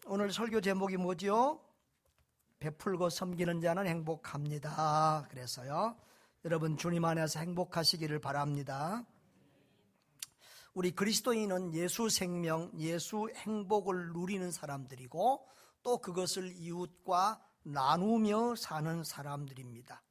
오늘 설교 제목이 뭐죠? 베풀고 섬기는 자는 행복합니다. 그래서요, 여러분 주님 안에서 행복하시기를 바랍니다. 우리 그리스도인은 예수 생명, 예수 행복을 누리는 사람들이고 또 그것을 이웃과 나누며 사는 사람들입니다.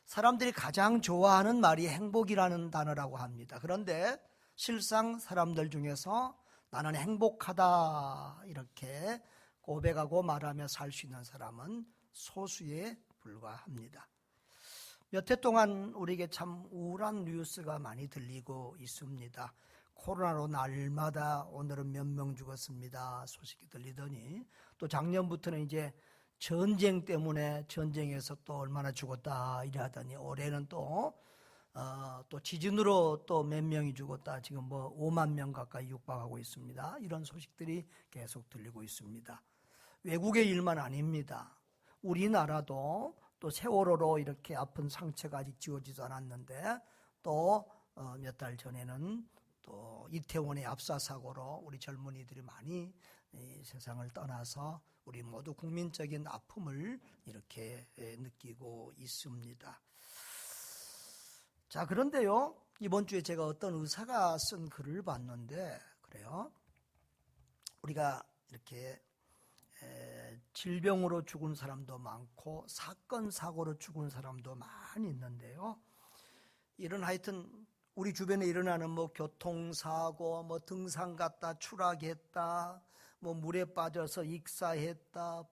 사람들이 가장 좋아하는 말이 행복이라는 단어라고 합니다. 그런데 실상 사람들 중에서 나는 행복하다 이렇게 고백하고 말하며 살 수 있는 사람은 소수에 불과합니다. 몇 해 동안 우리에게 참 우울한 뉴스가 많이 들리고 있습니다. 코로나로 날마다 오늘은 몇 명 죽었습니다 소식이 들리더니, 또 작년부터는 이제 전쟁 때문에 전쟁에서 또 얼마나 죽었다 이러더니 올해는 또 지진으로 또 몇 명이 죽었다, 지금 5만 명 가까이 육박하고 있습니다. 이런 소식들이 계속 들리고 있습니다. 외국의 일만 아닙니다. 우리나라도 또 세월호로 이렇게 아픈 상처가 아직 지워지지 않았는데, 또 몇 달 전에는 또 이태원의 압사사고로 우리 젊은이들이 많이 세상을 떠나서 우리 모두 국민적인 아픔을 이렇게 느끼고 있습니다. 자, 그런데요, 이번 주에 제가 어떤 의사가 쓴 글을 봤는데, 그래요, 우리가 이렇게 질병으로 죽은 사람도 많고 사건 사고로 죽은 사람도 많이 있는데요, 이런 하여튼 우리 주변에 일어나는 교통사고, 등산 갔다 추락했다, 물에 빠져서 익사했다,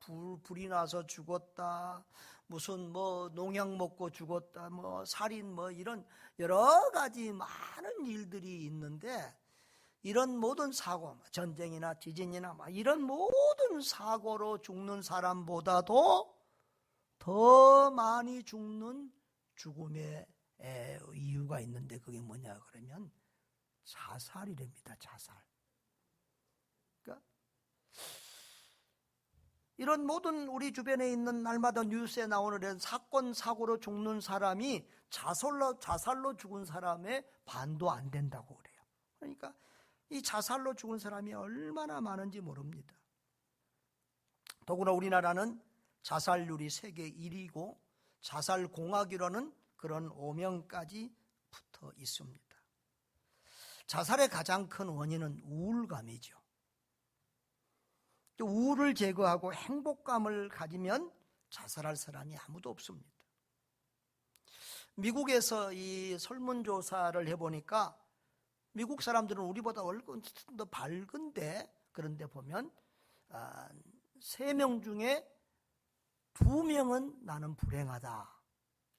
불이 나서 죽었다, 무슨 농약 먹고 죽었다, 살인, 이런 여러 가지 많은 일들이 있는데, 이런 모든 사고, 전쟁이나 지진이나 이런 모든 사고로 죽는 사람보다도 더 많이 죽는 죽음의 이유가 있는데, 그게 뭐냐 그러면 자살이랍니다. 자살. 그러니까 이런 모든 우리 주변에 있는 날마다 뉴스에 나오는 이런 사건 사고로 죽는 사람이 자살로 죽은 사람의 반도 안 된다고 그래요. 그러니까 이 자살로 죽은 사람이 얼마나 많은지 모릅니다. 더구나 우리나라는 자살률이 세계 1위고 자살공학이라는 그런 오명까지 붙어 있습니다. 자살의 가장 큰 원인은 우울감이죠. 우울을 제거하고 행복감을 가지면 자살할 사람이 아무도 없습니다. 미국에서 이 설문조사를 해보니까 미국 사람들은 우리보다 얼굴 더 밝은데, 그런데 보면 3명 중에 2명은 나는 불행하다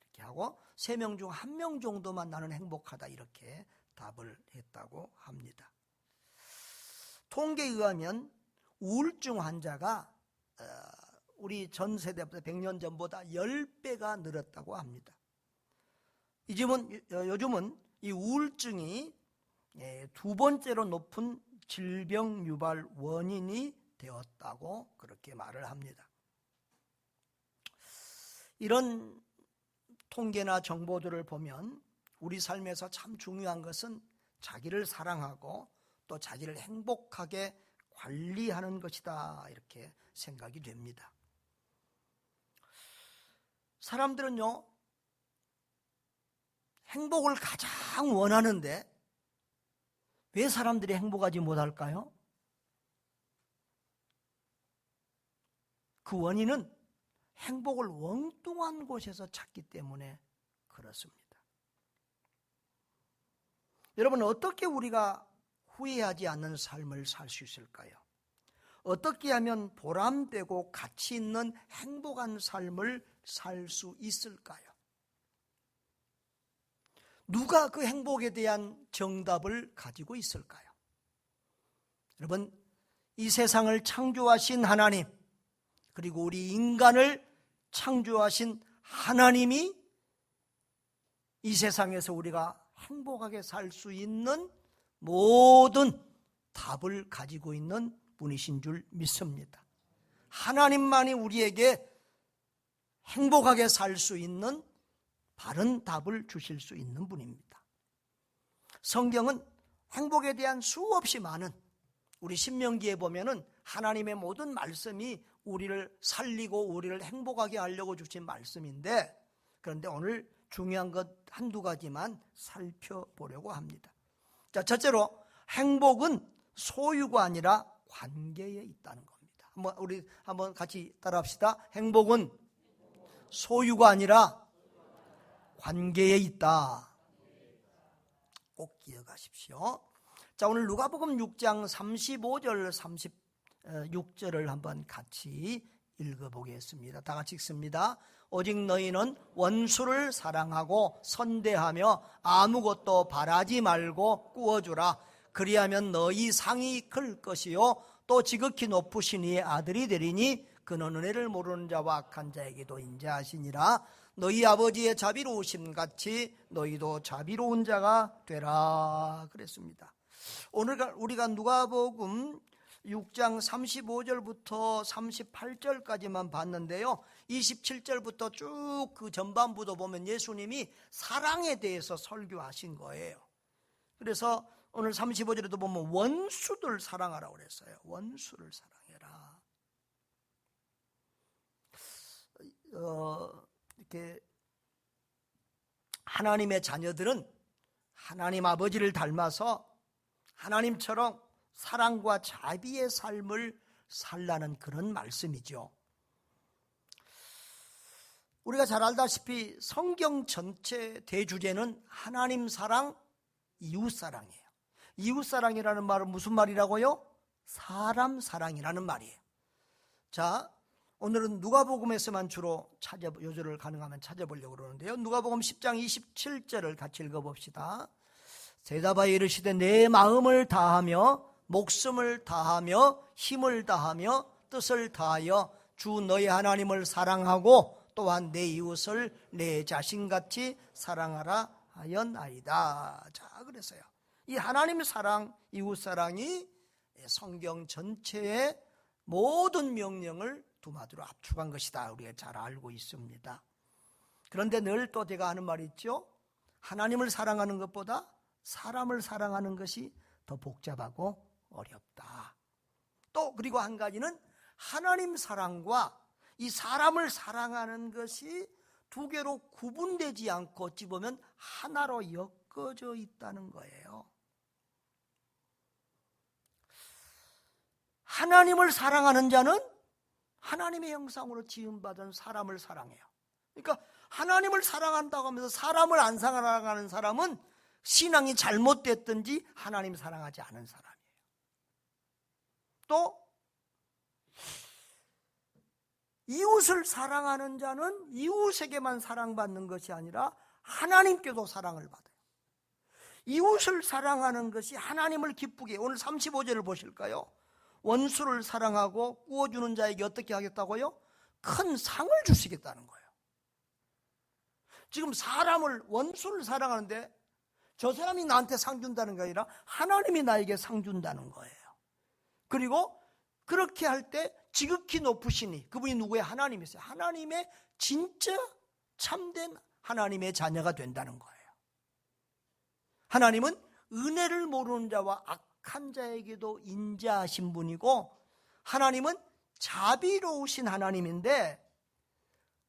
이렇게 하고, 3명 중 1명 정도만 나는 행복하다 이렇게 답을 했다고 합니다. 통계에 의하면 우울증 환자가 우리 전 세대보다 100년 전보다 10배가 늘었다고 합니다. 요즘은 이 우울증이 2번째로 높은 질병 유발 원인이 되었다고 그렇게 말을 합니다. 이런 통계나 정보들을 보면 우리 삶에서 참 중요한 것은 자기를 사랑하고 또 자기를 행복하게 관리하는 것이다 이렇게 생각이 됩니다. 사람들은요, 행복을 가장 원하는데 왜 사람들이 행복하지 못할까요? 그 원인은 행복을 엉뚱한 곳에서 찾기 때문에 그렇습니다. 여러분, 어떻게 우리가 후회하지 않는 삶을 살 수 있을까요? 어떻게 하면 보람되고 가치 있는 행복한 삶을 살 수 있을까요? 누가 그 행복에 대한 정답을 가지고 있을까요? 여러분, 이 세상을 창조하신 하나님, 그리고 우리 인간을 창조하신 하나님이 이 세상에서 우리가 행복하게 살 수 있는 모든 답을 가지고 있는 분이신 줄 믿습니다. 하나님만이 우리에게 행복하게 살 수 있는 바른 답을 주실 수 있는 분입니다. 성경은 행복에 대한 수없이 많은, 우리 신명기에 보면은 하나님의 모든 말씀이 우리를 살리고 우리를 행복하게 하려고 주신 말씀인데, 그런데 오늘 중요한 것 한두 가지만 살펴보려고 합니다. 자, 첫째로 행복은 소유가 아니라 관계에 있다는 겁니다. 우리 한번 같이 따라합시다. 행복은 소유가 아니라 관계에 있다. 꼭 기억하십시오. 자, 오늘 누가복음 6장 35절 36절을 한번 같이 읽어보겠습니다. 다 같이 읽습니다. 오직 너희는 원수를 사랑하고 선대하며 아무것도 바라지 말고 꾸어주라. 그리하면 너희 상이 클 것이요 또 지극히 높으신 이의 아들이 되리니 그는 은혜를 모르는 자와 악한 자에게도 인자하시니라. 너희 아버지의 자비로우심 같이 너희도 자비로운 자가 되라 그랬습니다. 오늘 우리가 누가복음 6장 35절부터 38절까지만 봤는데요, 27절부터 쭉 그 전반부도 보면 예수님이 사랑에 대해서 설교하신 거예요. 그래서 오늘 35절에도 보면 원수들 사랑하라고 그랬어요. 원수를 사랑해라. 이렇게 하나님의 자녀들은 하나님 아버지를 닮아서 하나님처럼 사랑과 자비의 삶을 살라는 그런 말씀이죠. 우리가 잘 알다시피 성경 전체 대주제는 하나님 사랑, 이웃 사랑이에요. 이웃 사랑이라는 말은 무슨 말이라고요? 사람 사랑이라는 말이에요. 자, 오늘은 누가복음에서만 주로 요절을 가능하면 찾아보려고 그러는데요, 누가복음 10장 27절을 같이 읽어봅시다. 대답하여 이르시되 내 마음을 다하며 목숨을 다하며 힘을 다하며 뜻을 다하여 주 너희 하나님을 사랑하고 또한 내 이웃을 내 자신같이 사랑하라 하였나이다. 자, 그래서요, 이 하나님 사랑, 이웃 사랑이 성경 전체의 모든 명령을 두마두로 압축한 것이다. 우리가 잘 알고 있습니다. 그런데 늘 또 제가 하는 말이 있죠. 하나님을 사랑하는 것보다 사람을 사랑하는 것이 더 복잡하고 어렵다. 또 그리고 한 가지는 하나님 사랑과 이 사람을 사랑하는 것이 두 개로 구분되지 않고 어찌 보면 하나로 엮어져 있다는 거예요. 하나님을 사랑하는 자는 하나님의 형상으로 지음받은 사람을 사랑해요. 그러니까 하나님을 사랑한다고 하면서 사람을 안 사랑하는 사람은 신앙이 잘못됐든지 하나님 사랑하지 않은 사람이에요. 또 이웃을 사랑하는 자는 이웃에게만 사랑받는 것이 아니라 하나님께도 사랑을 받아요. 이웃을 사랑하는 것이 하나님을 기쁘게, 오늘 35절을 보실까요? 원수를 사랑하고 구워주는 자에게 어떻게 하겠다고요? 큰 상을 주시겠다는 거예요. 지금 사람을, 원수를 사랑하는데 저 사람이 나한테 상 준다는 게 아니라 하나님이 나에게 상 준다는 거예요. 그리고 그렇게 할 때 지극히 높으시니, 그분이 누구예요? 하나님이세요. 하나님의 진짜 참된 하나님의 자녀가 된다는 거예요. 하나님은 은혜를 모르는 자와 악한 자에게도 인자하신 분이고, 하나님은 자비로우신 하나님인데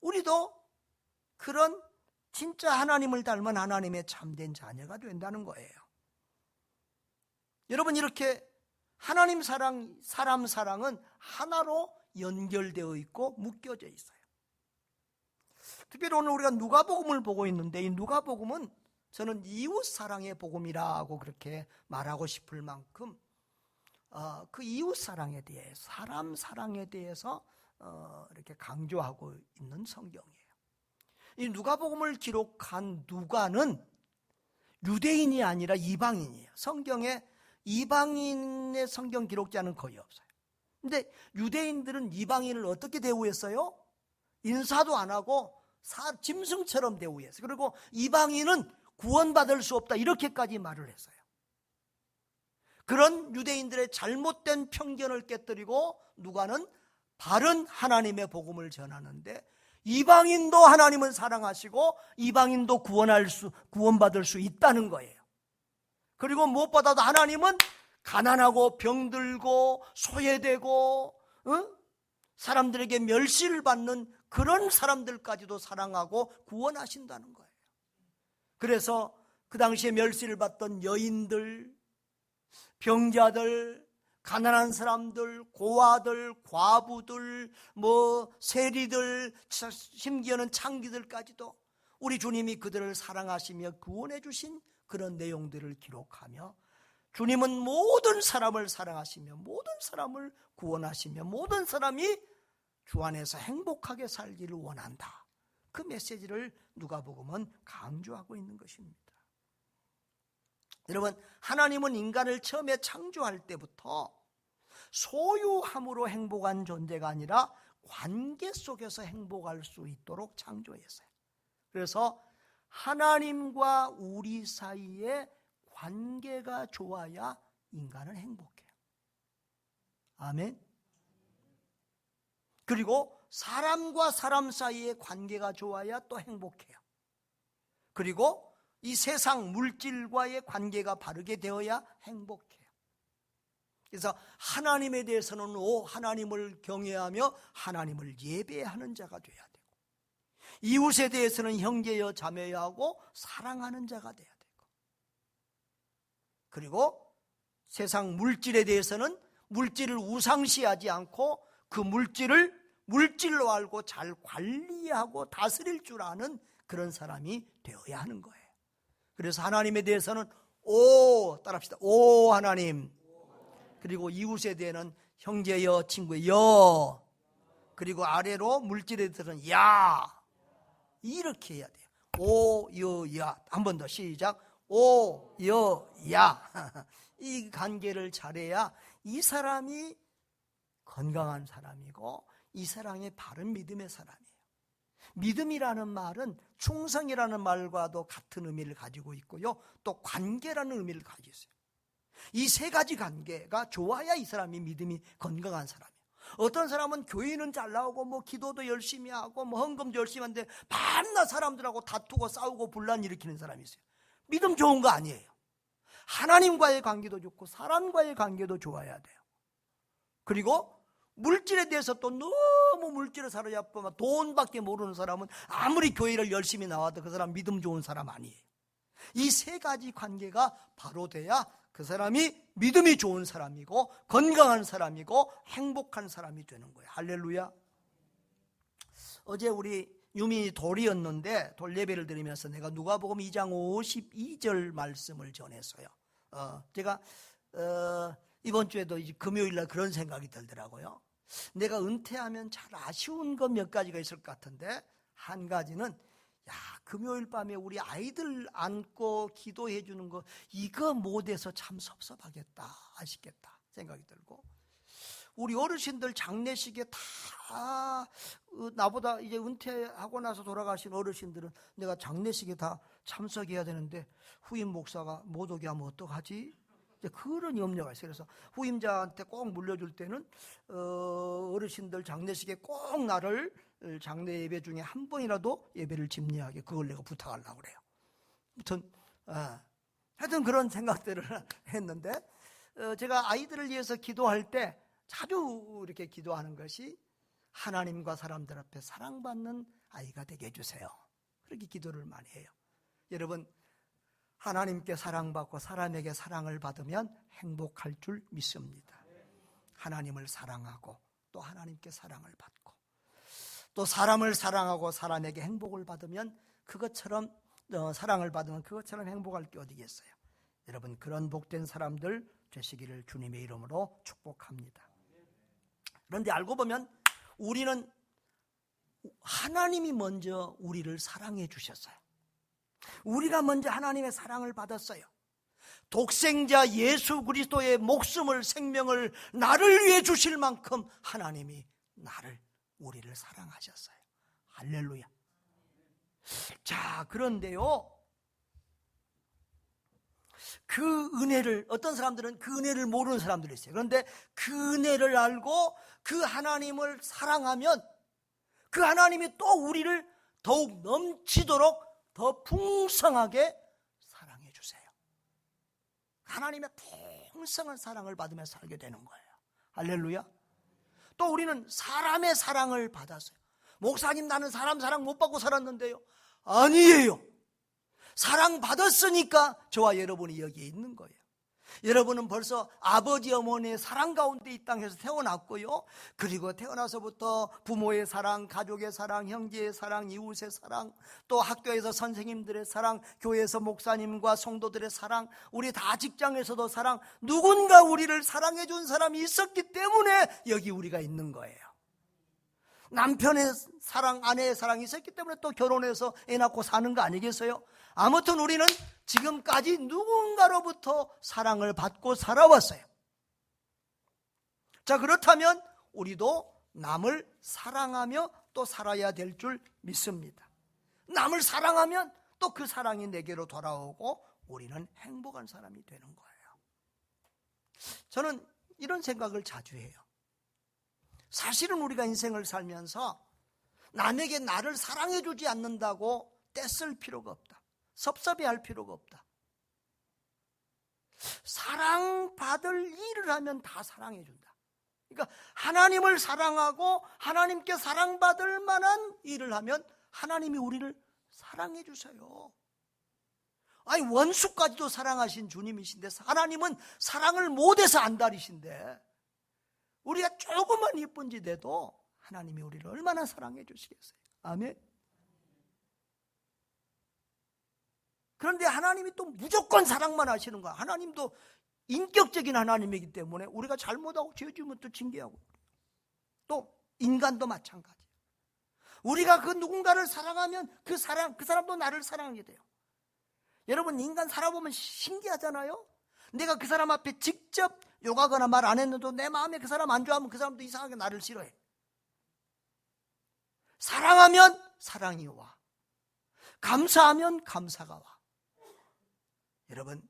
우리도 그런 진짜 하나님을 닮은 하나님의 참된 자녀가 된다는 거예요. 여러분, 이렇게 하나님 사랑, 사람 사랑은 하나로 연결되어 있고 묶여져 있어요. 특별히 오늘 우리가 누가복음을 보고 있는데, 이 누가복음은 저는 이웃 사랑의 복음이라고 그렇게 말하고 싶을 만큼 그 이웃 사랑에 대해, 사람 사랑에 대해서 이렇게 강조하고 있는 성경이에요. 이 누가복음을 기록한 누가는 유대인이 아니라 이방인이에요. 성경에 이방인의 성경 기록자는 거의 없어요. 근데 유대인들은 이방인을 어떻게 대우했어요? 인사도 안 하고 짐승처럼 대우했어요. 그리고 이방인은 구원받을 수 없다, 이렇게까지 말을 했어요. 그런 유대인들의 잘못된 편견을 깨뜨리고 누가는 바른 하나님의 복음을 전하는데, 이방인도 하나님은 사랑하시고 이방인도 구원받을 수 있다는 거예요. 그리고 무엇보다도 하나님은 가난하고 병들고 소외되고 사람들에게 멸시를 받는 그런 사람들까지도 사랑하고 구원하신다는 거예요. 그래서 그 당시에 멸시를 받던 여인들, 병자들, 가난한 사람들, 고아들, 과부들, 세리들, 심지어는 창기들까지도 우리 주님이 그들을 사랑하시며 구원해 주신 그런 내용들을 기록하며, 주님은 모든 사람을 사랑하시며 모든 사람을 구원하시며 모든 사람이 주 안에서 행복하게 살기를 원한다. 그 메시지를 누가복음은 강조하고 있는 것입니다. 여러분, 하나님은 인간을 처음에 창조할 때부터 소유함으로 행복한 존재가 아니라 관계 속에서 행복할 수 있도록 창조했어요. 그래서 하나님과 우리 사이에 관계가 좋아야 인간은 행복해요. 아멘. 그리고 사람과 사람 사이의 관계가 좋아야 또 행복해요. 그리고 이 세상 물질과의 관계가 바르게 되어야 행복해요. 그래서 하나님에 대해서는 하나님을 경외하며 하나님을 예배하는 자가 돼야 되고, 이웃에 대해서는 형제여 자매여 하고 사랑하는 자가 돼야 되고, 그리고 세상 물질에 대해서는 물질을 우상시하지 않고 그 물질을 물질로 알고 잘 관리하고 다스릴 줄 아는 그런 사람이 되어야 하는 거예요. 그래서 하나님에 대해서는 따라합시다. 하나님. 그리고 이웃에 대해서는 형제여 친구여, 그리고 아래로 물질에 대해서는 야, 이렇게 해야 돼요. 야. 한 번 더 시작. 야. 이 관계를 잘해야 이 사람이 건강한 사람이고 이 사람이 바른 믿음의 사람이에요. 믿음이라는 말은 충성이라는 말과도 같은 의미를 가지고 있고요, 또 관계라는 의미를 가지고 있어요. 이 세 가지 관계가 좋아야 이 사람이 믿음이 건강한 사람이에요. 어떤 사람은 교회는 잘 나오고 기도도 열심히 하고 헌금도 열심히 하는데 밤낮 사람들하고 다투고 싸우고 분란 일으키는 사람이 있어요. 믿음 좋은 거 아니에요. 하나님과의 관계도 좋고 사람과의 관계도 좋아야 돼요. 그리고 물질에 대해서 또 너무 물질에 사로잡고 돈밖에 모르는 사람은 아무리 교회를 열심히 나와도 그 사람 믿음 좋은 사람 아니에요. 이 세 가지 관계가 바로 돼야 그 사람이 믿음이 좋은 사람이고 건강한 사람이고 행복한 사람이 되는 거예요. 할렐루야. 어제 우리 유민이 돌이었는데 돌 예배를 드리면서 내가 누가복음 2장 52절 말씀을 전했어요. 제가 이번 주에도 이제 금요일날 그런 생각이 들더라고요. 내가 은퇴하면 잘 아쉬운 것 몇 가지가 있을 것 같은데, 한 가지는 금요일 밤에 우리 아이들 안고 기도해 주는 거 이거 못해서 참 섭섭하겠다, 아쉽겠다 생각이 들고, 우리 어르신들 장례식에 다 나보다 이제 은퇴하고 나서 돌아가신 어르신들은 내가 장례식에 다 참석해야 되는데 후임 목사가 못 오게 하면 어떡하지? 그런 염려가 있어요. 그래서 후임자한테 꼭 물려줄 때는 어르신들 장례식에 꼭 나를 장례 예배 중에 한 번이라도 예배를 집례하게, 그걸 내가 부탁하려고 그래요. 아무튼 하여튼 그런 생각들을 했는데, 제가 아이들을 위해서 기도할 때 자주 이렇게 기도하는 것이 하나님과 사람들 앞에 사랑받는 아이가 되게 해주세요. 그렇게 기도를 많이 해요. 여러분, 하나님께 사랑받고 사람에게 사랑을 받으면 행복할 줄 믿습니다. 하나님을 사랑하고 또 하나님께 사랑을 받고 또 사람을 사랑하고 사람에게 행복을 받으면 그것처럼 사랑을 받으면 그것처럼 행복할 게 어디겠어요. 여러분, 그런 복된 사람들 되시기를 주님의 이름으로 축복합니다. 그런데 알고 보면 우리는 하나님이 먼저 우리를 사랑해 주셨어요. 우리가 먼저 하나님의 사랑을 받았어요. 독생자 예수 그리스도의 목숨을, 생명을 나를 위해 주실 만큼 하나님이 우리를 사랑하셨어요. 할렐루야. 자, 그런데요, 그 은혜를, 어떤 사람들은 그 은혜를 모르는 사람들이 있어요. 그런데 그 은혜를 알고 그 하나님을 사랑하면 그 하나님이 또 우리를 더욱 넘치도록 더 풍성하게 사랑해 주세요. 하나님의 풍성한 사랑을 받으며 살게 되는 거예요. 할렐루야. 또 우리는 사람의 사랑을 받았어요. 목사님, 나는 사람 사랑 못 받고 살았는데요. 아니에요. 사랑받았으니까 저와 여러분이 여기에 있는 거예요. 여러분은 벌써 아버지 어머니의 사랑 가운데 이 땅에서 태어났고요. 그리고 태어나서부터 부모의 사랑, 가족의 사랑, 형제의 사랑, 이웃의 사랑, 또 학교에서 선생님들의 사랑, 교회에서 목사님과 성도들의 사랑, 우리 다 직장에서도 사랑, 누군가 우리를 사랑해 준 사람이 있었기 때문에 여기 우리가 있는 거예요. 남편의 사랑, 아내의 사랑이 있었기 때문에 또 결혼해서 애 낳고 사는 거 아니겠어요? 아무튼 우리는 지금까지 누군가로부터 사랑을 받고 살아왔어요. 자, 그렇다면 우리도 남을 사랑하며 또 살아야 될 줄 믿습니다. 남을 사랑하면 또 그 사랑이 내게로 돌아오고 우리는 행복한 사람이 되는 거예요. 저는 이런 생각을 자주 해요. 사실은 우리가 인생을 살면서 남에게 나를 사랑해 주지 않는다고 떼쓸 필요가 없다. 섭섭해할 필요가 없다. 사랑받을 일을 하면 다 사랑해 준다. 그러니까 하나님을 사랑하고 하나님께 사랑받을 만한 일을 하면 하나님이 우리를 사랑해 주세요. 아니, 원수까지도 사랑하신 주님이신데 하나님은 사랑을 못해서 안달이신데 우리가 조금만 이쁜 짓 해도 하나님이 우리를 얼마나 사랑해 주시겠어요. 아멘. 그런데 하나님이 또 무조건 사랑만 하시는 거야. 하나님도 인격적인 하나님이기 때문에 우리가 잘못하고 죄 지으면 또 징계하고, 또 인간도 마찬가지예요. 우리가 그 누군가를 사랑하면 그 사람도 나를 사랑하게 돼요. 여러분, 인간 살아보면 신기하잖아요. 내가 그 사람 앞에 직접 욕하거나 말 안 했는데도 내 마음에 그 사람 안 좋아하면 그 사람도 이상하게 나를 싫어해. 사랑하면 사랑이 와. 감사하면 감사가 와. 여러분,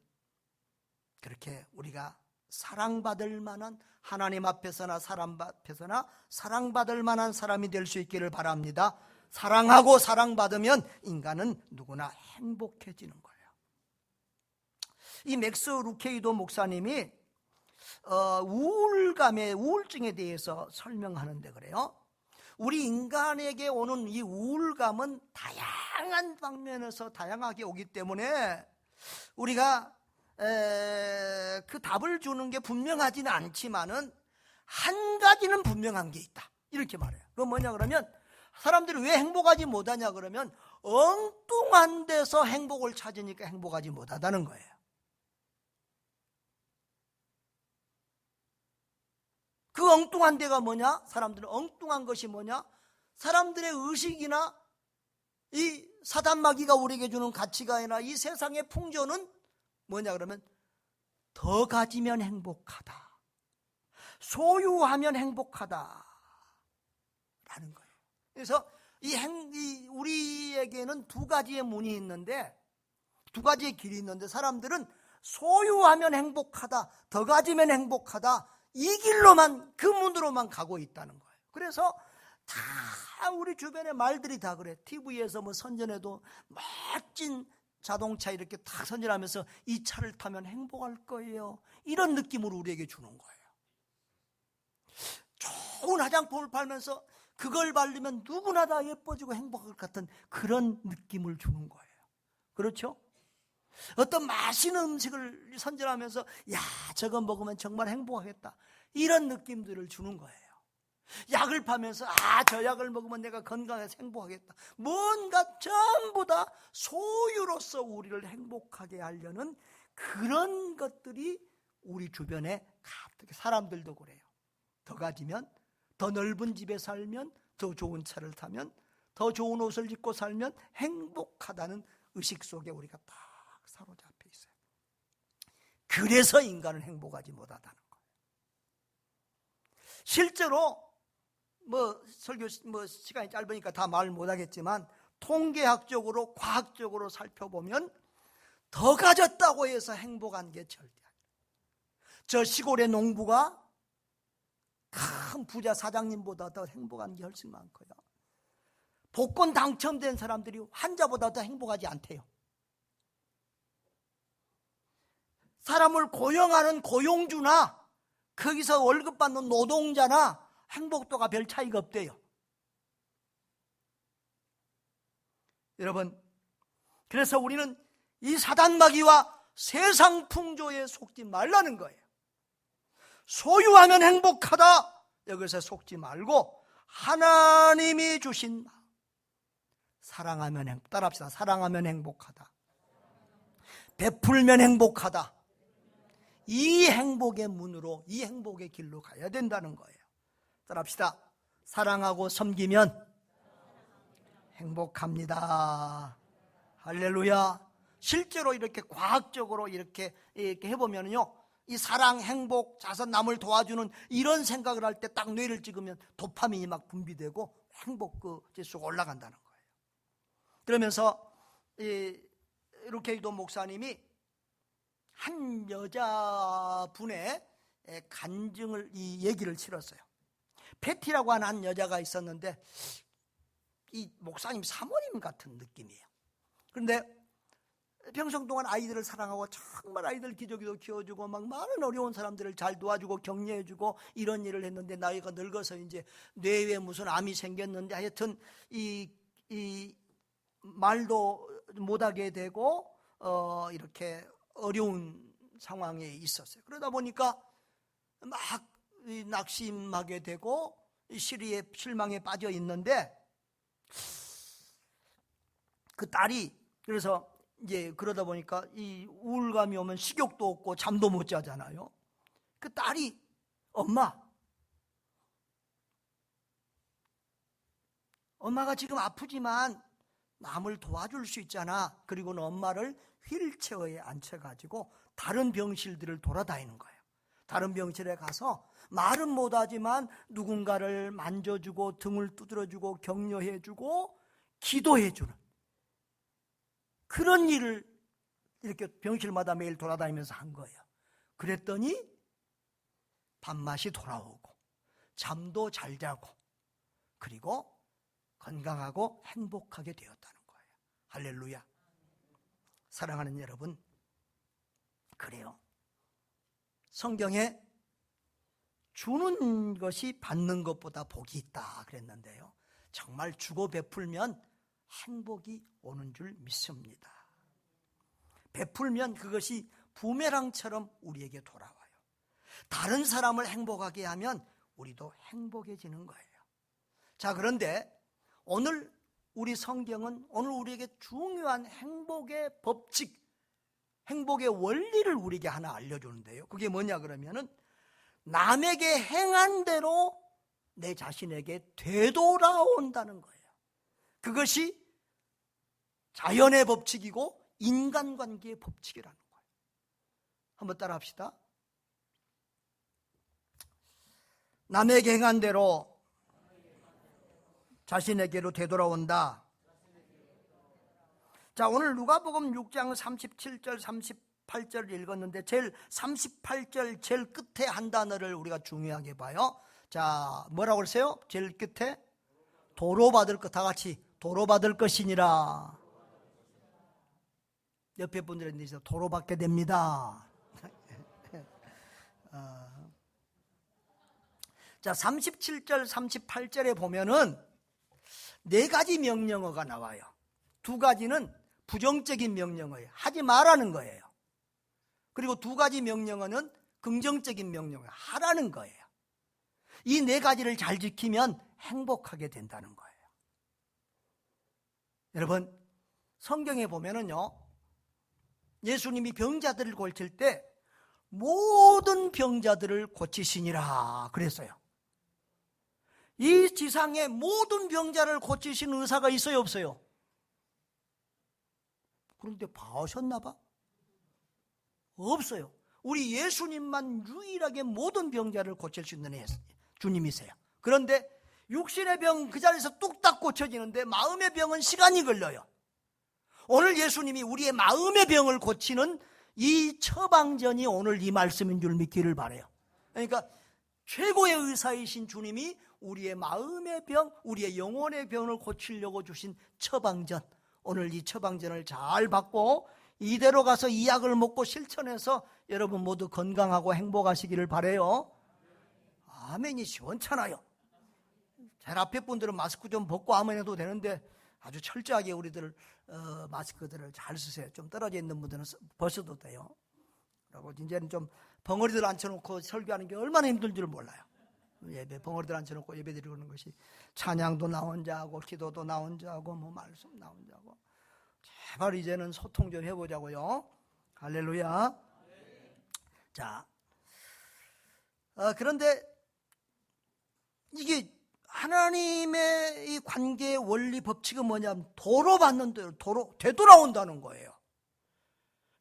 그렇게 우리가 사랑받을 만한, 하나님 앞에서나 사람 앞에서나 사랑받을 만한 사람이 될 수 있기를 바랍니다. 사랑하고 사랑받으면 인간은 누구나 행복해지는 거예요. 이 맥스 루케이도 목사님이 우울증에 대해서 설명하는데 그래요. 우리 인간에게 오는 이 우울감은 다양한 방면에서 다양하게 오기 때문에 우리가 그 답을 주는 게 분명하지는 않지만은 한 가지는 분명한 게 있다, 이렇게 말해요. 그건 뭐냐 그러면, 사람들이 왜 행복하지 못하냐 그러면 엉뚱한 데서 행복을 찾으니까 행복하지 못하다는 거예요. 그 엉뚱한 데가 뭐냐? 사람들은 엉뚱한 것이 뭐냐? 사람들의 의식이나 이 사단마귀가 우리에게 주는 가치관이나 이 세상의 풍조는 뭐냐 그러면 더 가지면 행복하다, 소유하면 행복하다 라는 거예요. 그래서 우리에게는 두 가지의 문이 있는데, 두 가지의 길이 있는데, 사람들은 소유하면 행복하다, 더 가지면 행복하다, 이 길로만, 그 문으로만 가고 있다는 거예요. 그래서 다 우리 주변의 말들이 다 그래. TV에서 뭐 선전해도 멋진 자동차 이렇게 딱 선전하면서 이 차를 타면 행복할 거예요, 이런 느낌으로 우리에게 주는 거예요. 좋은 화장품을 팔면서 그걸 바르면 누구나 다 예뻐지고 행복할 것 같은 그런 느낌을 주는 거예요. 그렇죠? 어떤 맛있는 음식을 선전하면서 야, 저거 먹으면 정말 행복하겠다, 이런 느낌들을 주는 거예요. 약을 파면서 저 약을 먹으면 내가 건강해서 행복하겠다, 뭔가 전부 다 소유로서 우리를 행복하게 하려는 그런 것들이 우리 주변에 가득. 사람들도 그래요. 더 가지면, 더 넓은 집에 살면, 더 좋은 차를 타면, 더 좋은 옷을 입고 살면 행복하다는 의식 속에 우리가 딱 사로잡혀 있어요. 그래서 인간은 행복하지 못하다는 거예요. 실제로 설교 시간이 짧으니까 다 말 못하겠지만, 통계학적으로 과학적으로 살펴보면 더 가졌다고 해서 행복한 게 절대 아니에요. 저 시골의 농부가 큰 부자 사장님보다 더 행복한 게 훨씬 많고요. 복권 당첨된 사람들이 환자보다 더 행복하지 않대요. 사람을 고용하는 고용주나 거기서 월급 받는 노동자나 행복도가 별 차이가 없대요. 여러분, 그래서 우리는 이 사단마귀와 세상 풍조에 속지 말라는 거예요. 소유하면 행복하다, 여기서 속지 말고 하나님이 주신 사랑하면 따라합시다. 사랑하면 행복하다, 베풀면 행복하다, 이 행복의 문으로, 이 행복의 길로 가야 된다는 거예요. 따라합시다. 사랑하고 섬기면 행복합니다. 할렐루야. 실제로 이렇게 과학적으로 이렇게 해보면요, 이 사랑, 행복, 자선, 남을 도와주는 이런 생각을 할 때 딱 뇌를 찍으면 도파민이 막 분비되고 행복 그 지수가 올라간다는 거예요. 그러면서 루케이도 목사님이 한 여자분의 간증을, 이 얘기를 실었어요. 패티라고 하는 한 여자가 있었는데 이 목사님 사모님 같은 느낌이에요. 그런데 평생 동안 아이들을 사랑하고 정말 아이들 기저귀도 키워주고 막 많은 어려운 사람들을 잘 도와주고 격려해주고 이런 일을 했는데 나이가 늙어서 이제 뇌에 무슨 암이 생겼는데 하여튼 이 말도 못하게 되고 이렇게 어려운 상황에 있었어요. 그러다 보니까 막 낙심하게 되고 시리에 실망에 빠져 있는데 그 딸이, 그래서 이제 그러다 보니까 이 우울감이 오면 식욕도 없고 잠도 못 자잖아요. 그 딸이 엄마가 지금 아프지만 남을 도와줄 수 있잖아. 그리고는 엄마를 휠체어에 앉혀가지고 다른 병실들을 돌아다니는 거예요. 다른 병실에 가서 말은 못하지만 누군가를 만져주고 등을 두드려주고 격려해주고 기도해주는 그런 일을 이렇게 병실마다 매일 돌아다니면서 한 거예요. 그랬더니 밥맛이 돌아오고 잠도 잘 자고 그리고 건강하고 행복하게 되었다는 거예요. 할렐루야. 사랑하는 여러분, 그래요. 성경에 주는 것이 받는 것보다 복이 있다 그랬는데요, 정말 주고 베풀면 행복이 오는 줄 믿습니다. 베풀면 그것이 부메랑처럼 우리에게 돌아와요. 다른 사람을 행복하게 하면 우리도 행복해지는 거예요. 자, 그런데 오늘 우리 성경은 오늘 우리에게 중요한 행복의 법칙, 행복의 원리를 우리에게 하나 알려주는데요, 그게 뭐냐 그러면은 남에게 행한 대로 내 자신에게 되돌아온다는 거예요. 그것이 자연의 법칙이고 인간관계의 법칙이라는 거예요. 한번 따라 합시다. 남에게 행한 대로 자신에게로 되돌아온다. 자, 오늘 누가복음 6장 37절 38절을 읽었는데 제일 38절 제일 끝에 한 단어를 우리가 중요하게 봐요. 자, 뭐라고 그랬어요? 제일 끝에 도로받을 것, 다 같이 도로받을 것이니라. 옆에 분들한테 이제 도로받게 됩니다. 자, 37절 38절에 보면은 네 가지 명령어가 나와요. 두 가지는 부정적인 명령어예요. 하지 말라는 거예요. 그리고 두 가지 명령어는 긍정적인 명령어예요. 하라는 거예요. 이 네 가지를 잘 지키면 행복하게 된다는 거예요. 여러분, 성경에 보면은요, 예수님이 병자들을 고칠 때 모든 병자들을 고치시니라 그랬어요. 이 지상에 모든 병자를 고치신 의사가 있어요, 없어요? 그런데 봐오셨나 봐? 없어요. 우리 예수님만 유일하게 모든 병자를 고칠 수 있는 주님이세요. 그런데 육신의 병 그 자리에서 뚝딱 고쳐지는데 마음의 병은 시간이 걸려요. 오늘 예수님이 우리의 마음의 병을 고치는 이 처방전이 오늘 이 말씀인 줄 믿기를 바라요. 그러니까 최고의 의사이신 주님이 우리의 마음의 병, 우리의 영혼의 병을 고치려고 주신 처방전, 오늘 이 처방전을 잘 받고 이대로 가서 이 약을 먹고 실천해서 여러분 모두 건강하고 행복하시기를 바라요. 아멘이 시원찮아요. 제일 앞에 분들은 마스크 좀 벗고 아멘 해도 되는데 아주 철저하게 우리들 마스크들을 잘 쓰세요. 좀 떨어져 있는 분들은 벗어도 돼요. 그리고 이제는 좀 벙어리들 앉혀놓고 설교하는 게 얼마나 힘든 줄 몰라요. 예배 벙어리들 앉혀놓고 예배 드리는 것이 찬양도 나 혼자 하고 기도도 나 혼자 하고 뭐 말씀 나 혼자 하고 제발 이제는 소통 좀 해보자고요. 할렐루야. 자, 그런데 이게 하나님의 이 관계의 원리 법칙은 뭐냐면 도로 받는 대로 되돌아온다는 거예요.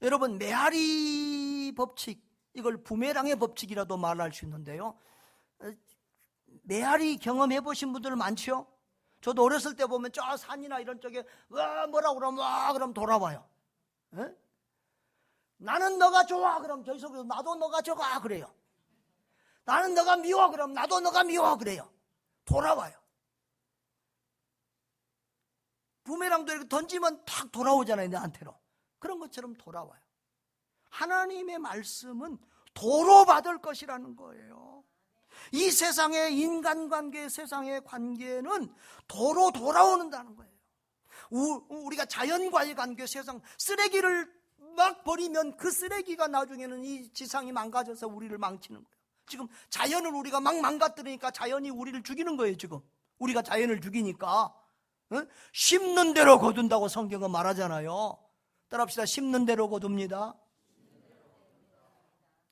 여러분 메아리 법칙, 이걸 부메랑의 법칙이라도 말할 수 있는데요. 메아리 경험해 보신 분들 많죠? 저도 어렸을 때 보면 저 산이나 이런 쪽에 와 뭐라고 그러면 와 그럼 돌아와요. 에? 나는 너가 좋아 그럼 저기 속에서 나도 너가 좋아 그래요. 나는 너가 미워 그럼 나도 너가 미워 그래요. 돌아와요. 부메랑도 이렇게 던지면 탁 돌아오잖아요. 나한테로. 그런 것처럼 돌아와요. 하나님의 말씀은 도로 받을 것이라는 거예요. 이 세상의 인간관계, 세상의 관계는 도로 돌아오는다는 거예요. 우리가 자연과의 관계, 세상 쓰레기를 막 버리면 그 쓰레기가 나중에는 이 지상이 망가져서 우리를 망치는 거예요. 지금 자연을 우리가 막 망가뜨리니까 자연이 우리를 죽이는 거예요. 지금 우리가 자연을 죽이니까 심는 대로 거둔다고 성경은 말하잖아요. 따라합시다. 심는 대로 거둡니다.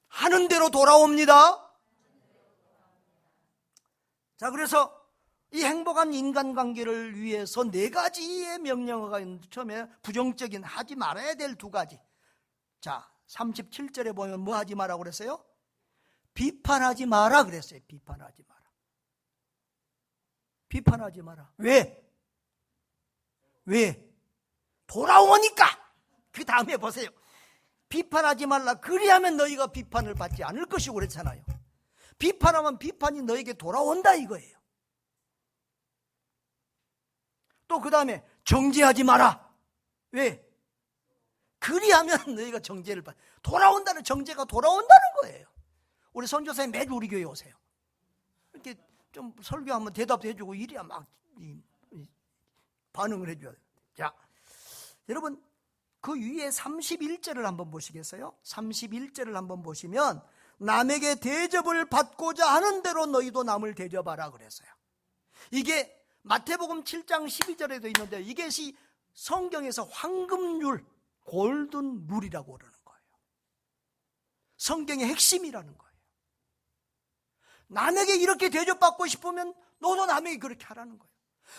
하는 대로 돌아옵니다. 자, 그래서 이 행복한 인간관계를 위해서 4가지의 명령어가 있는데 처음에 부정적인 하지 말아야 될 2가지. 자, 37절에 보면 뭐 하지 마라 그랬어요? 비판하지 마라 그랬어요. 비판하지 마라. 비판하지 마라. 왜? 왜? 돌아오니까. 그 다음에 보세요. 비판하지 말라. 그리하면 너희가 비판을 받지 않을 것이고 그랬잖아요. 비판하면 비판이 너에게 돌아온다 이거예요. 또 그 다음에 정죄하지 마라. 왜? 그리하면 너희가 정죄를 받. 돌아온다는 정죄가 돌아온다는 거예요. 우리 선교사님 매주 우리 교회 오세요. 이렇게 좀 설교하면 대답도 해주고 이래야 막 반응을 해줘야 돼요. 자, 여러분 그 위에 31절을 한번 보시겠어요? 31절을 한번 보시면 남에게 대접을 받고자 하는 대로 너희도 남을 대접하라 그랬어요. 이게 마태복음 7장 12절에도 있는데 이것이 성경에서 황금률, 골든 룰이라고 그러는 거예요. 성경의 핵심이라는 거예요. 남에게 이렇게 대접받고 싶으면 너도 남에게 그렇게 하라는 거예요.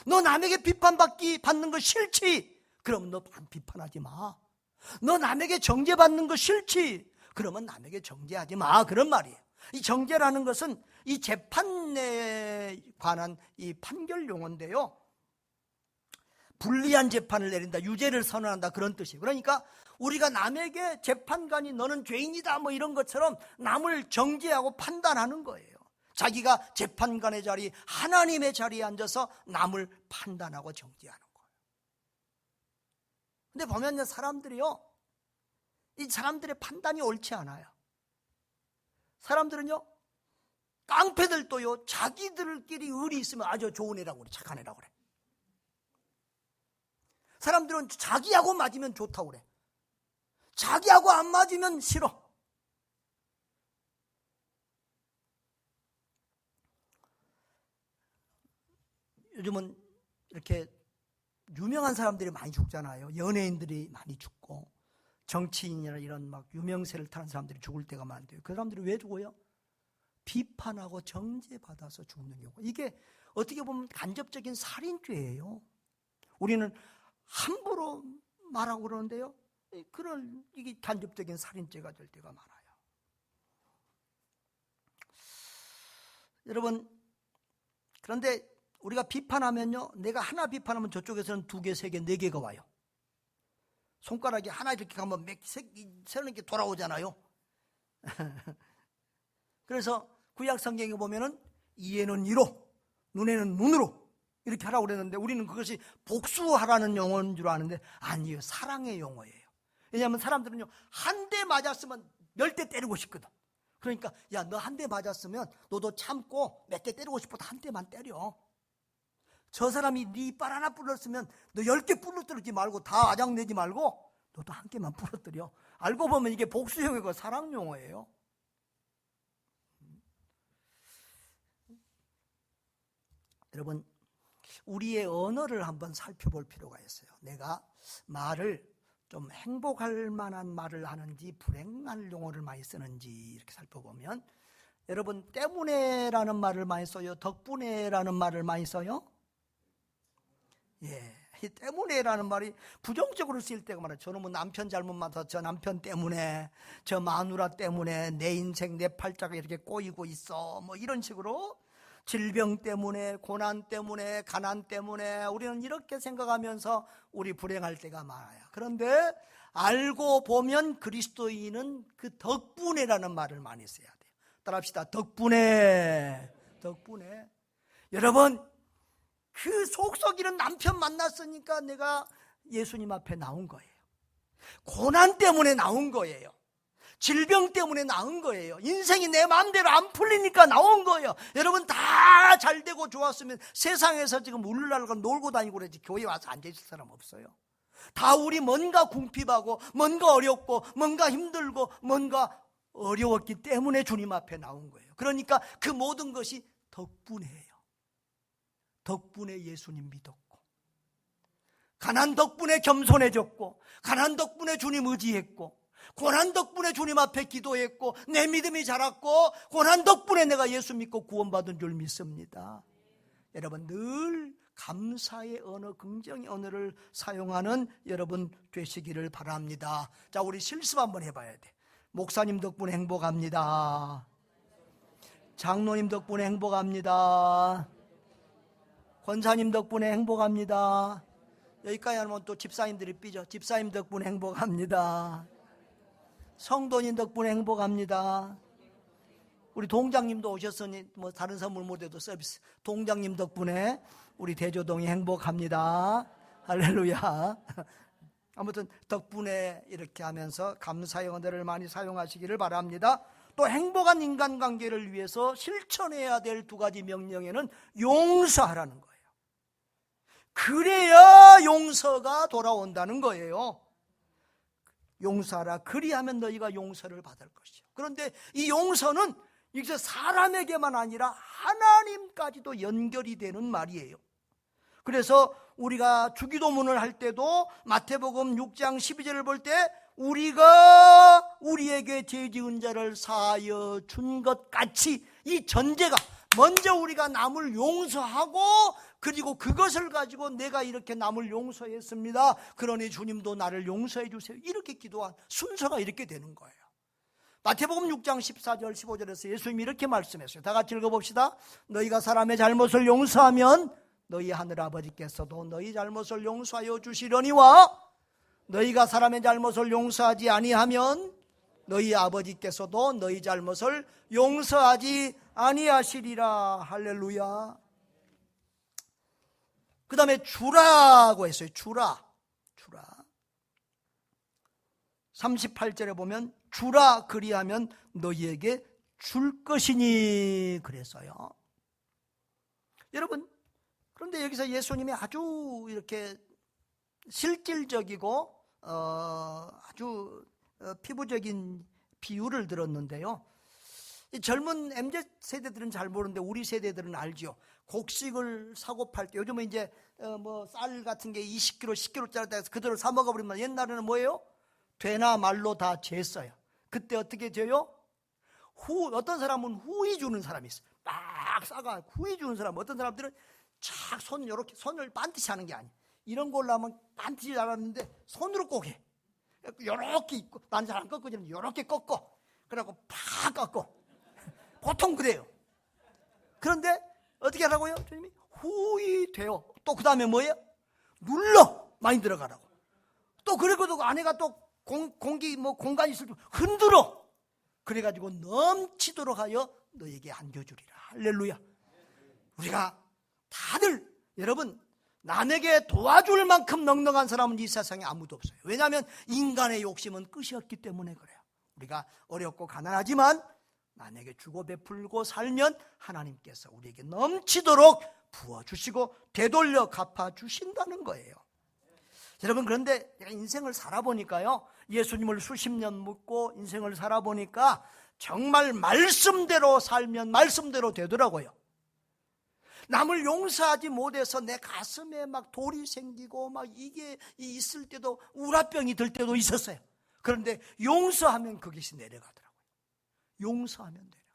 너 남에게 비판받는 거 싫지? 그럼 너 비판하지 마. 너 남에게 정죄받는 거 싫지? 그러면 남에게 정죄하지 마. 그런 말이에요. 이 정죄라는 것은 이 재판에 관한 이 판결 용어인데요. 불리한 재판을 내린다, 유죄를 선언한다 그런 뜻이에요. 그러니까 우리가 남에게 재판관이 너는 죄인이다 뭐 이런 것처럼 남을 정죄하고 판단하는 거예요. 자기가 재판관의 자리, 하나님의 자리에 앉아서 남을 판단하고 정죄하는 거예요. 근데 보면요, 사람들이요, 이 사람들의 판단이 옳지 않아요. 사람들은요, 깡패들도요, 자기들끼리 의리 있으면 아주 좋은 애라고 그래, 착한 애라고 그래. 사람들은 자기하고 맞으면 좋다고 그래. 자기하고 안 맞으면 싫어. 요즘은 이렇게 유명한 사람들이 많이 죽잖아요. 연예인들이 많이 죽고 정치인이나 이런 막 유명세를 타는 사람들이 죽을 때가 많대요. 그 사람들이 왜 죽어요? 비판하고 정죄받아서 죽는 경우. 이게 어떻게 보면 간접적인 살인죄예요. 우리는 함부로 말하고 그러는데요, 이게 간접적인 살인죄가 될 때가 많아요. 여러분, 그런데 우리가 비판하면요, 내가 하나 비판하면 저쪽에서는 2개, 3개, 4개가 와요. 손가락이 하나 이렇게 가면 몇 세는 게 돌아오잖아요. 그래서 구약 성경에 보면은 이에는 이로, 눈에는 눈으로 이렇게 하라고 그랬는데 우리는 그것이 복수하라는 용어인 줄 아는데 아니에요. 사랑의 용어예요. 왜냐하면 사람들은요, 한 대 맞았으면 10대 때리고 싶거든. 그러니까 야, 너 한 대 맞았으면 너도 참고 몇 대 때리고 싶어도 한 대만 때려. 저 사람이 네 이빨 하나 부러뜨렸으면 너 10개 부러뜨리지 말고 다 아작내지 말고 너도 한 개만 부러뜨려. 알고 보면 이게 복수용이고 사랑용어예요. 여러분, 우리의 언어를 한번 살펴볼 필요가 있어요. 내가 말을 좀 행복할 만한 말을 하는지 불행할 용어를 많이 쓰는지 이렇게 살펴보면, 여러분, 때문에라는 말을 많이 써요? 덕분에라는 말을 많이 써요? 예, 이 때문에라는 말이 부정적으로 쓰일 때가 많아요. 저는 뭐 남편 잘못 만나서 저 남편 때문에, 저 마누라 때문에 내 인생 내 팔자가 이렇게 꼬이고 있어, 뭐 이런 식으로 질병 때문에, 고난 때문에, 가난 때문에 우리는 이렇게 생각하면서 우리 불행할 때가 많아요. 그런데 알고 보면 그리스도인은 그 덕분에라는 말을 많이 써야 돼요. 따라합시다. 덕분에. 덕분에. 여러분, 그 속썩이는 남편 만났으니까 내가 예수님 앞에 나온 거예요. 고난 때문에 나온 거예요. 질병 때문에 나온 거예요. 인생이 내 마음대로 안 풀리니까 나온 거예요. 여러분, 다 잘 되고 좋았으면 세상에서 지금 울랄라 놀고 다니고 그러지 교회 와서 앉아있을 사람 없어요. 다 우리 뭔가 궁핍하고 뭔가 어렵고 뭔가 힘들고 뭔가 어려웠기 때문에 주님 앞에 나온 거예요. 그러니까 그 모든 것이 덕분이에요. 덕분에 예수님 믿었고, 가난 덕분에 겸손해졌고, 가난 덕분에 주님 의지했고, 고난 덕분에 주님 앞에 기도했고, 내 믿음이 자랐고, 고난 덕분에 내가 예수 믿고 구원받은 줄 믿습니다. 여러분, 늘 감사의 언어, 긍정의 언어를 사용하는 여러분 되시기를 바랍니다. 자, 우리 실습 한번 해봐야 돼. 목사님 덕분에 행복합니다. 장로님 덕분에 행복합니다. 권사님 덕분에 행복합니다. 여기까지 하면 또 집사님들이 삐져. 집사님 덕분에 행복합니다. 성도님 덕분에 행복합니다. 우리 동장님도 오셨으니 뭐 다른 선물 못해도 서비스. 동장님 덕분에 우리 대조동이 행복합니다. 할렐루야. 아무튼 덕분에 이렇게 하면서 감사의 언어를 많이 사용하시기를 바랍니다. 또 행복한 인간관계를 위해서 실천해야 될 2가지 명령에는 용서하라는 거예요. 그래야 용서가 돌아온다는 거예요. 용서하라. 그리하면 너희가 용서를 받을 것이요. 그런데 이 용서는 이제 사람에게만 아니라 하나님까지도 연결이 되는 말이에요. 그래서 우리가 주기도문을 할 때도 마태복음 6장 12절을 볼 때 우리가 우리에게 죄 지은 자를 사하여 준 것 같이, 이 전제가 먼저 우리가 남을 용서하고, 그리고 그것을 가지고 내가 이렇게 남을 용서했습니다, 그러니 주님도 나를 용서해 주세요, 이렇게 기도한 순서가 이렇게 되는 거예요. 마태복음 6장 14절 15절에서 예수님이 이렇게 말씀했어요. 다 같이 읽어봅시다. 너희가 사람의 잘못을 용서하면 너희 하늘아버지께서도 너희 잘못을 용서하여 주시려니와 너희가 사람의 잘못을 용서하지 아니하면 너희 아버지께서도 너희 잘못을 용서하지 아니하시리라. 할렐루야. 그 다음에 주라고 했어요. 주라. 38절에 보면 주라, 그리하면 너희에게 줄 것이니 그랬어요. 여러분, 그런데 여기서 예수님이 아주 이렇게 실질적이고 아주 피부적인 비유를 들었는데요. 이 젊은 MZ세대들은 잘 모르는데 우리 세대들은 알죠. 곡식을 사고 팔 때 요즘은 이제 뭐 쌀 같은 게 20kg, 10kg짜리 돼서 그대로 사 먹어버리면, 옛날에는 뭐예요? 되나 말로 다 쟀어요. 그때 어떻게 재요? 어떤 사람은 후이 주는 사람이 있어요. 막 싸가 후이 주는 사람. 어떤 사람들은 착 이렇게 손을 반드시 하는 게 아니에요. 이런 걸로 하면 반드시 잘하는데 손으로 꼭 해. 요렇게 있고, 나는 잘 안 꺾어지는데 요렇게 꺾어. 그래갖고 팍 꺾어. 보통 그래요. 그런데 어떻게 하라고요? 주님이 후이 돼요. 또 그 다음에 뭐예요? 눌러. 많이 들어가라고. 또 그리고 아내가 또 공간이 있을 때 흔들어. 그래가지고 넘치도록 하여 너에게 안겨주리라. 할렐루야. 우리가 다들, 여러분, 남에게 도와줄 만큼 넉넉한 사람은 이 세상에 아무도 없어요. 왜냐하면 인간의 욕심은 끝이 없기 때문에 그래요. 우리가 어렵고 가난하지만 남에게 주고 베풀고 살면 하나님께서 우리에게 넘치도록 부어주시고 되돌려 갚아주신다는 거예요. 여러분, 그런데 내가 인생을 살아보니까요, 예수님을 수십 년 묻고 인생을 살아보니까 정말 말씀대로 살면 말씀대로 되더라고요. 남을 용서하지 못해서 내 가슴에 막 돌이 생기고 막 이게 있을 때도 우라병이 들 때도 있었어요. 그런데 용서하면 그것이 내려가더라고요. 용서하면 내려가요.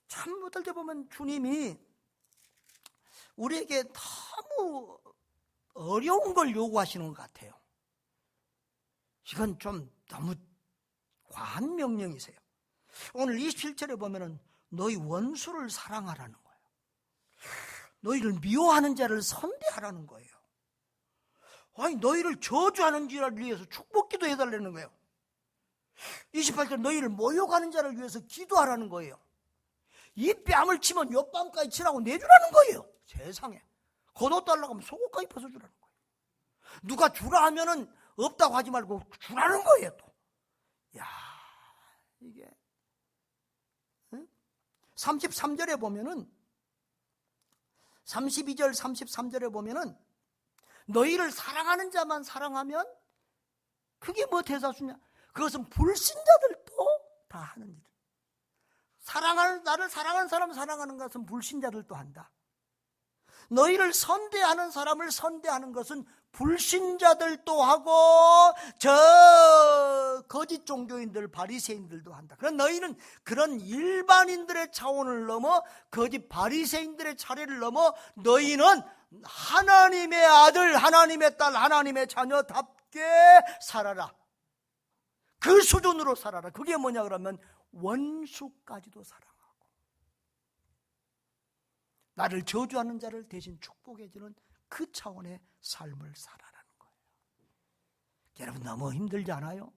참 어떨 때 보면 주님이 우리에게 너무 어려운 걸 요구하시는 것 같아요. 이건 좀 너무 과한 명령이세요. 오늘 27절에 보면은 너희 원수를 사랑하라는 거예요. 너희를 미워하는 자를 선대하라는 거예요. 아니, 너희를 저주하는 자를 위해서 축복기도 해달라는 거예요. 28절 너희를 모욕하는 자를 위해서 기도하라는 거예요. 이 뺨을 치면 요 뺨까지 치라고 내주라는 거예요. 세상에. 겉옷 달라고 하면 속옷까지 벗어주라는 거예요. 누가 주라 하면은 없다고 하지 말고 주라는 거예요. 또. 야, 이게 33절에 보면은 32절 33절에 보면은 너희를 사랑하는 자만 사랑하면 그게 뭐 대사수냐? 그것은 불신자들도 다 하는 일. 나를 사랑하는 사람 사랑하는 것은 불신자들도 한다. 너희를 선대하는 사람을 선대하는 것은 불신자들도 하고 저 거짓 종교인들 바리새인들도 한다. 그럼 너희는 그런 일반인들의 차원을 넘어 거짓 바리새인들의 차례를 넘어 너희는 하나님의 아들, 하나님의 딸, 하나님의 자녀답게 살아라. 그 수준으로 살아라. 그게 뭐냐 그러면 원수까지도 사랑하고 나를 저주하는 자를 대신 축복해주는 그 차원의 삶을 살아라는 거예요. 여러분, 너무 힘들지 않아요?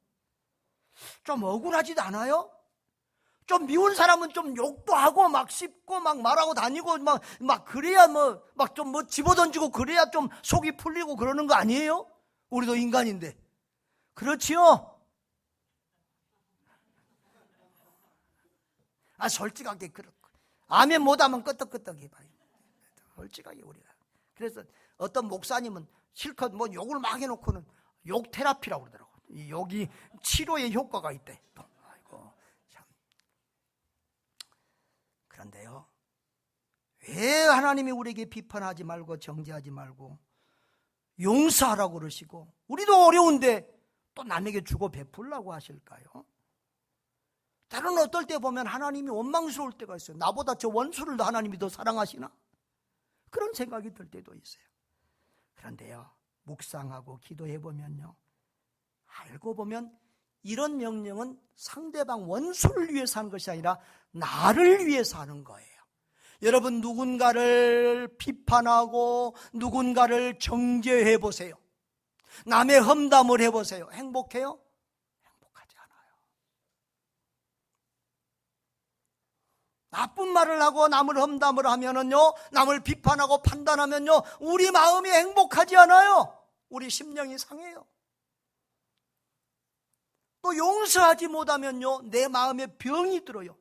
좀 억울하지도 않아요? 좀 미운 사람은 좀 욕도 하고 막 씹고 막 말하고 다니고 막 그래야 막 좀 집어던지고 그래야 좀 속이 풀리고 그러는 거 아니에요? 우리도 인간인데. 그렇지요? 솔직하게 그렇고. 아멘 못하면 끄떡끄떡 해봐요. 솔직하게 우리가. 그래서 어떤 목사님은 실컷 욕을 막 해놓고는 욕 테라피라고 그러더라고. 이 욕이 치료에 효과가 있대. 아이고, 참. 그런데요, 왜 하나님이 우리에게 비판하지 말고 정죄하지 말고 용서하라고 그러시고 우리도 어려운데 또 남에게 주고 베풀라고 하실까요? 다른 어떨 때 보면 하나님이 원망스러울 때가 있어요. 나보다 저 원수를 하나님이 더 사랑하시나? 그런 생각이 들 때도 있어요. 그런데요, 묵상하고 기도해보면요, 알고 보면 이런 명령은 상대방 원수를 위해서 하는 것이 아니라 나를 위해서 하는 거예요. 여러분, 누군가를 비판하고 누군가를 정죄해 보세요. 남의 험담을 해보세요. 행복해요? 행복하지 않아요. 나쁜 말을 하고 남을 험담을 하면은요, 남을 비판하고 판단하면요, 우리 마음이 행복하지 않아요. 우리 심령이 상해요. 또 용서하지 못하면요, 내 마음에 병이 들어요.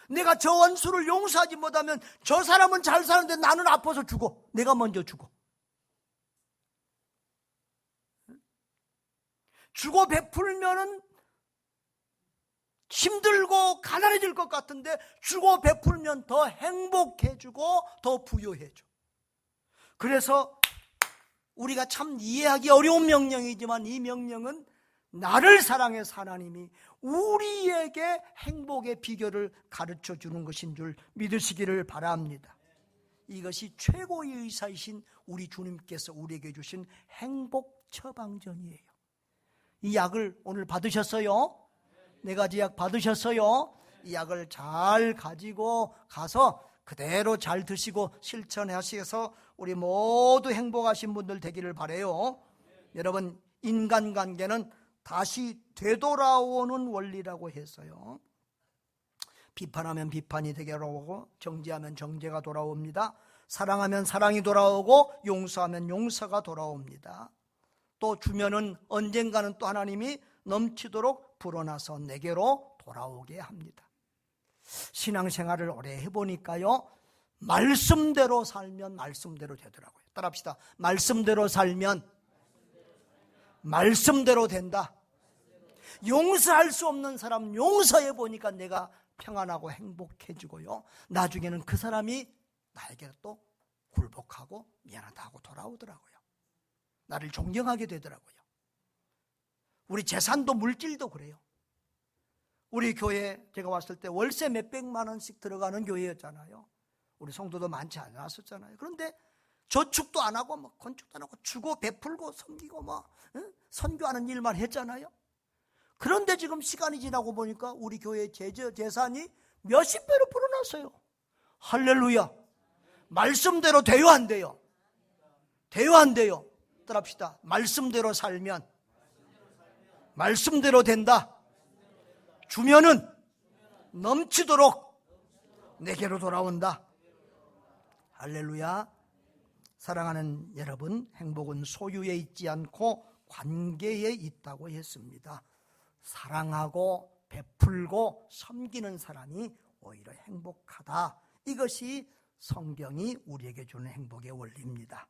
내가 저 원수를 용서하지 못하면 저 사람은 잘 사는데 나는 아파서 죽어. 내가 먼저 죽어. 주고 베풀면은 힘들고 가난해질 것 같은데 주고 베풀면 더 행복해지고 더 부유해져. 그래서 우리가 참 이해하기 어려운 명령이지만 이 명령은 나를 사랑해서 하나님이 우리에게 행복의 비결을 가르쳐 주는 것인 줄 믿으시기를 바랍니다. 이것이 최고의 의사이신 우리 주님께서 우리에게 주신 행복 처방전이에요. 이 약을 오늘 받으셨어요? 4가지 약 받으셨어요? 이 약을 잘 가지고 가서 그대로 잘 드시고 실천하셔서 우리 모두 행복하신 분들 되기를 바라요. 여러분, 인간관계는 다시 되돌아오는 원리라고 해서요, 비판하면 비판이 되게 돌아오고, 정죄하면 정죄가 돌아옵니다. 사랑하면 사랑이 돌아오고, 용서하면 용서가 돌아옵니다. 또 주면은 언젠가는 또 하나님이 넘치도록 불어나서 내게로 돌아오게 합니다. 신앙생활을 오래 해보니까요, 말씀대로 살면 말씀대로 되더라고요. 따라합시다. 말씀대로 살면 말씀대로 된다. 용서할 수 없는 사람 용서해 보니까 내가 평안하고 행복해지고요, 나중에는 그 사람이 나에게 또 굴복하고 미안하다고 돌아오더라고요. 나를 존경하게 되더라고요. 우리 재산도 물질도 그래요. 우리 교회 제가 왔을 때 월세 몇백만 원씩 들어가는 교회였잖아요. 우리 성도도 많지 않았었잖아요. 그런데 저축도 안 하고 뭐 건축도 안 하고 주고 베풀고 섬기고 뭐 선교하는 일만 했잖아요. 그런데 지금 시간이 지나고 보니까 우리 교회 재산이 몇십 배로 불어났어요. 할렐루야. 말씀대로 돼요, 안 돼요? 돼요, 안 돼요? 따라합시다. 말씀대로 살면 말씀대로 된다. 주면은 넘치도록 내게로 돌아온다. 할렐루야. 사랑하는 여러분, 행복은 소유에 있지 않고 관계에 있다고 했습니다. 사랑하고 베풀고 섬기는 사람이 오히려 행복하다. 이것이 성경이 우리에게 주는 행복의 원리입니다.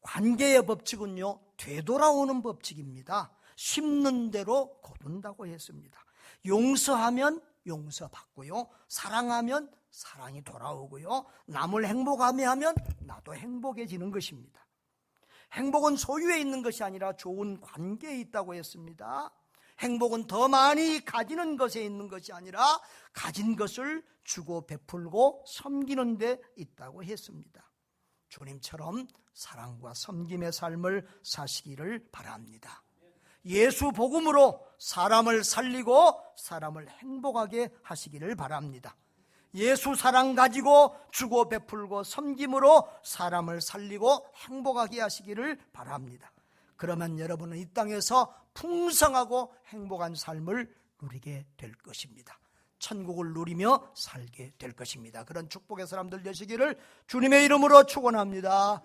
관계의 법칙은요, 되돌아오는 법칙입니다. 심는 대로 거둔다고 했습니다. 용서하면 용서받고요, 사랑하면 사랑이 돌아오고요, 남을 행복하게 하면 나도 행복해지는 것입니다. 행복은 소유에 있는 것이 아니라 좋은 관계에 있다고 했습니다. 행복은 더 많이 가지는 것에 있는 것이 아니라 가진 것을 주고 베풀고 섬기는 데 있다고 했습니다. 주님처럼 사랑과 섬김의 삶을 사시기를 바랍니다. 예수 복음으로 사람을 살리고 사람을 행복하게 하시기를 바랍니다. 예수 사랑 가지고 주고 베풀고 섬김으로 사람을 살리고 행복하게 하시기를 바랍니다. 그러면 여러분은 이 땅에서 풍성하고 행복한 삶을 누리게 될 것입니다. 천국을 누리며 살게 될 것입니다. 그런 축복의 사람들 되시기를 주님의 이름으로 축원합니다.